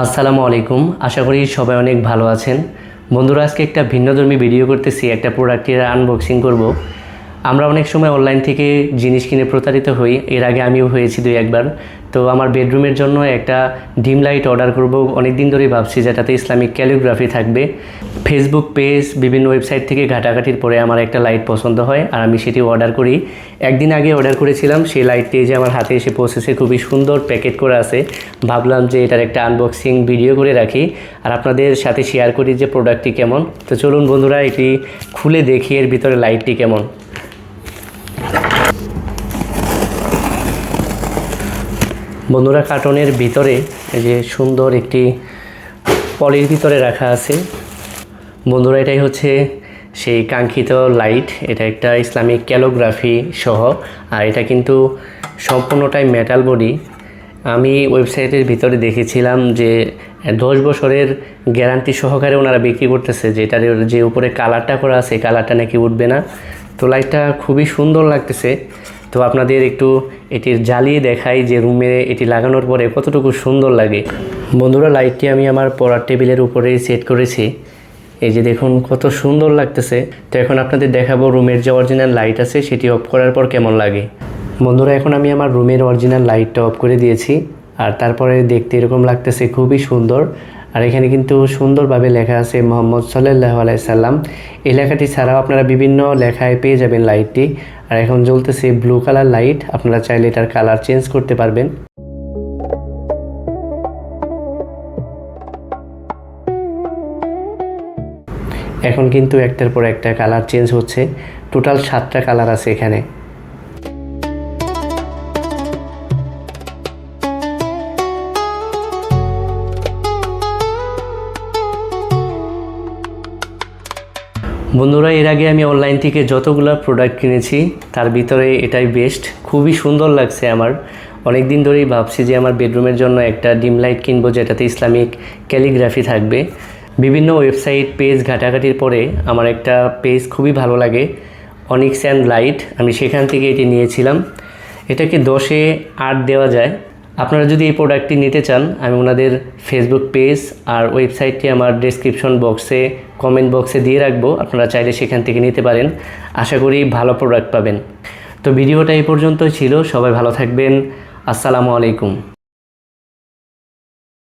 আসসালামু আলাইকুম। আশা করি সবাই অনেক ভালো আছেন। বন্ধুরা, আজকে একটা ভিন্নধর্মী ভিডিও করতেছি, একটা প্রোডাক্টের আনবক্সিং করব। আমরা অনেক সময় অনলাইন থেকে জিনিস কিনে প্রতারিত হই, এর আগে আমিও হয়েছি দুই একবার। তো আমার বেডরুমের জন্য একটা ডিম লাইট অর্ডার করব, অনেক দিন ধরেই ভাবছি যেটাতে ইসলামিক ক্যালিগ্রাফি থাকবে। ফেসবুক পেজ, বিভিন্ন ওয়েবসাইট থেকে ঘাটাঘাটির পরে আমার একটা লাইট পছন্দ হয় আর আমি সেটি অর্ডার করি। একদিন আগে অর্ডার করেছিলাম, সেই লাইটটি যে আমার হাতে এসে পৌঁছেছে, খুবই সুন্দর প্যাকেট করা আছে। ভাবলাম যে এটার একটা আনবক্সিং ভিডিও করে রাখি আর আপনাদের সাথে শেয়ার করি যে প্রোডাক্টটি কেমন। তো চলুন বন্ধুরা, এটি খুলে দেখি এর ভিতরে লাইটটি কেমন। বন্ধুরা, কার্টনের ভিতরে এই যে সুন্দর একটি পলির ভিতরে রাখা আছে। বন্ধুরা, এটাই হচ্ছে সেই কাঙ্ক্ষিত লাইট। এটা একটা ইসলামিক ক্যালিগ্রাফি সহ, আর এটা কিন্তু সম্পূর্ণটাই মেটাল বডি। আমি ওয়েবসাইটের ভিতরে দেখেছিলাম যে 10 বছরের গ্যারান্টি সহকারে ওনারা বিক্রি করতেছে, যেটার যে উপরে কালারটা করা আছে কালারটা নাকি উঠবে না। তো লাইটটা খুবই সুন্দর লাগতেছে। তো আপনাদের একটু এটির জ্বালিয়ে দেখাই যে রুমে এটি লাগানোর পরে কতটুকু সুন্দর লাগে। বন্ধুরা, লাইটটি আমি আমার পড়ার টেবিলের উপরে সেট করেছি। এই যে দেখুন কত সুন্দর লাগতেছে। তো এখন আপনাদের দেখাবো রুমের যে অরিজিনাল লাইট আছে সেটি অফ করার পর কেমন লাগে। বন্ধুরা, এখন আমি আমার রুমের অরিজিনাল লাইটটা অফ করে দিয়েছি, আর তারপরে দেখতে এরকম লাগতেছে, খুবই সুন্দর। আর এখানে কিন্তু সুন্দরভাবে লেখা আছে মোহাম্মদ সাল্লাল্লাহু আলাইহি সাল্লাম। এই লেখাটি ছাড়াও আপনারা বিভিন্ন লেখায় পেয়ে যাবেন লাইটটি। আর এখন জ্বলতেছে ব্লু কালার লাইট, আপনারা চাইলে এটার কালার চেঞ্জ করতে পারবেন। এখন কিন্তু একটার পর একটা কালার চেঞ্জ হচ্ছে, টোটাল 7টা কালার আছে এখানে। বন্ধুরা, এর আগে আমি অনলাইন থেকে যতগুলো প্রোডাক্ট কিনেছি তার ভিতরে এটাই বেস্ট। খুবই সুন্দর লাগছে আমার। অনেক দিন ধরেই ভাবছি যে আমার বেডরুমের জন্য একটা ডিম লাইট কিনবো যেটাতে ইসলামিক ক্যালিগ্রাফি থাকবে। বিভিন্ন ওয়েবসাইট পেজ ঘাটাঘাটির পরে আমার একটা পেজ খুবই ভালো লাগে, অনিক্স অ্যান্ড লাইট। আমি সেখান থেকে এটি নিয়েছিলাম। এটাকে 10-এ 8 দেওয়া যায়। আপনারা যদি এই প্রোডাক্টটি নিতে চান, আমি ওনাদের ফেসবুক পেজ আর ওয়েবসাইটটি আমার ডেসক্রিপশন বক্সে, কমেন্ট বক্সে দিয়ে রাখবো, আপনারা চাইলে সেখান থেকে নিতে পারেন। আশা করি ভালো প্রোডাক্ট পাবেন। তো ভিডিওটা এই পর্যন্তই ছিল। সবাই ভালো থাকবেন। আসসালামু আলাইকুম।